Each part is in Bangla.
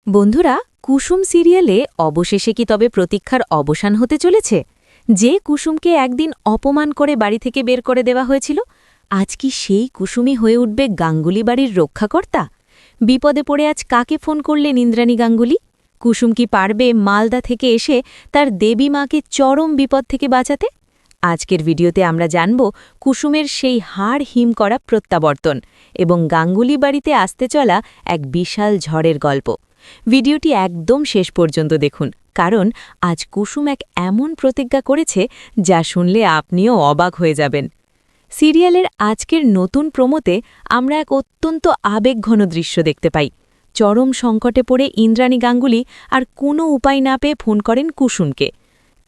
বন্ধুরা, কুসুম সিরিয়ালে অবশেষে কি তবে প্রতীক্ষার অবসান হতে চলেছে? যে কুসুমকে একদিন অপমান করে বাড়ি থেকে বের করে দেওয়া হয়েছিল, আজ কি সেই কুসুমই হয়ে উঠবে গাঙ্গুলি বাড়ির রক্ষাকর্তা? বিপদে পড়ে আজ কাকে ফোন করলেন ইন্দ্রাণী গাঙ্গুলি? কুসুম কি পারবে মালদা থেকে এসে তার দেবী মাকে চরম বিপদ থেকে বাঁচাতে? আজকের ভিডিওতে আমরা জানব কুসুমের সেই হাড় হিম করা প্রত্যাবর্তন এবং গাঙ্গুলি বাড়িতে আসতে চলা এক বিশাল ঝড়ের গল্প। ভিডিওটি একদম শেষ পর্যন্ত দেখুন, কারণ আজ কুসুম এক এমন প্রতিজ্ঞা করেছে যা শুনলে আপনিও অবাক হয়ে যাবেন। সিরিয়ালের আজকের নতুন প্রোমোতে আমরা এক অত্যন্ত আবেগঘন দৃশ্য দেখতে পাই। চরম সংকটে পড়ে ইন্দ্রাণী গাঙ্গুলি আর কোনো উপায় না পেয়ে ফোন করেন কুসুমকে।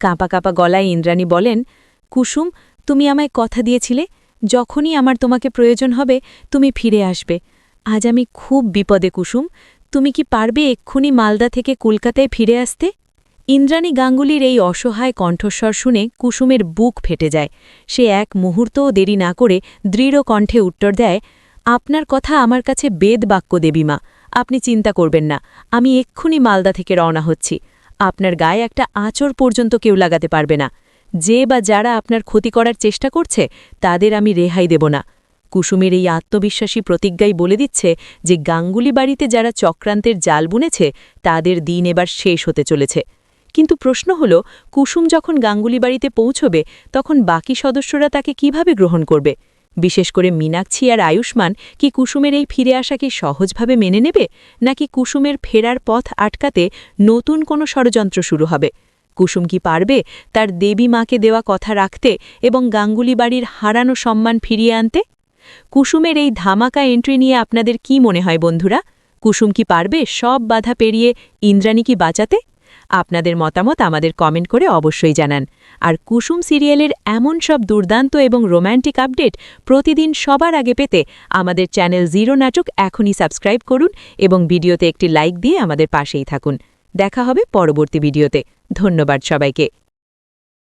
কাঁপা কাঁপা গলায় ইন্দ্রাণী বলেন, কুসুম, তুমি আমায় কথা দিয়েছিলে, যখনই আমার তোমাকে প্রয়োজন হবে তুমি ফিরে আসবে। আজ আমি খুব বিপদে কুসুম, তুমি কি পারবে এক্ষুনি মালদা থেকে কলকাতায় ফিরে আসতে? ইন্দ্রাণী গাঙ্গুলির এই অসহায় কণ্ঠস্বর শুনে কুসুমের বুক ফেটে যায়। সে এক মুহূর্তও দেরি না করে দৃঢ় কণ্ঠে উত্তর দেয়, আপনার কথা আমার কাছে বেদ বাক্য দেবীমা, আপনি চিন্তা করবেন না, আমি এক্ষুনি মালদা থেকে রওনা হচ্ছি। আপনার গায়ে একটা আঁচড় পর্যন্ত কেউ লাগাতে পারবে না। যে বা যারা আপনার ক্ষতি করার চেষ্টা করছে তাদের আমি রেহাই দেব না। কুসুমের এই আত্মবিশ্বাসী প্রতিজ্ঞাই বলে দিচ্ছে যে গাঙ্গুলি বাড়িতে যারা চক্রান্তের জাল বুনেছে তাদের দিন এবার শেষ হতে চলেছে। কিন্তু প্রশ্ন হল, কুসুম যখন গাঙ্গুলি বাড়িতে পৌঁছবে তখন বাকি সদস্যরা তাকে কিভাবে গ্রহণ করবে? বিশেষ করে মীনাক্ষী আর আয়ুষ্মান কি কুসুমের এই ফিরে আসাকে সহজভাবে মেনে নেবে, নাকি কুসুমের ফেরার পথ আটকাতে নতুন কোনো ষড়যন্ত্র শুরু হবে? কুসুম কি পারবে তার দেবী মাকে দেওয়া কথা রাখতে এবং গাঙ্গুলি বাড়ির হারানো সম্মান ফিরিয়ে আনতে? কুসুমের এই ধামাকা এন্ট্রি নিয়ে আপনাদের কি মনে হয় বন্ধুরা? কুসুম কি পারবে সব বাধা পেরিয়ে ইন্দ্রাণীকে বাঁচাতে? আপনাদের মতামত আমাদের কমেন্ট করে অবশ্যই জানান। আর কুসুম সিরিয়ালের এমন সব দুর্দান্ত এবং রোম্যান্টিক আপডেট প্রতিদিন সবার আগে পেতে আমাদের চ্যানেল জিরো নাটক এখনই সাবস্ক্রাইব করুন এবং ভিডিওতে একটি লাইক দিয়ে আমাদের পাশেই থাকুন। দেখা হবে পরবর্তী ভিডিওতে। ধন্যবাদ সবাইকে।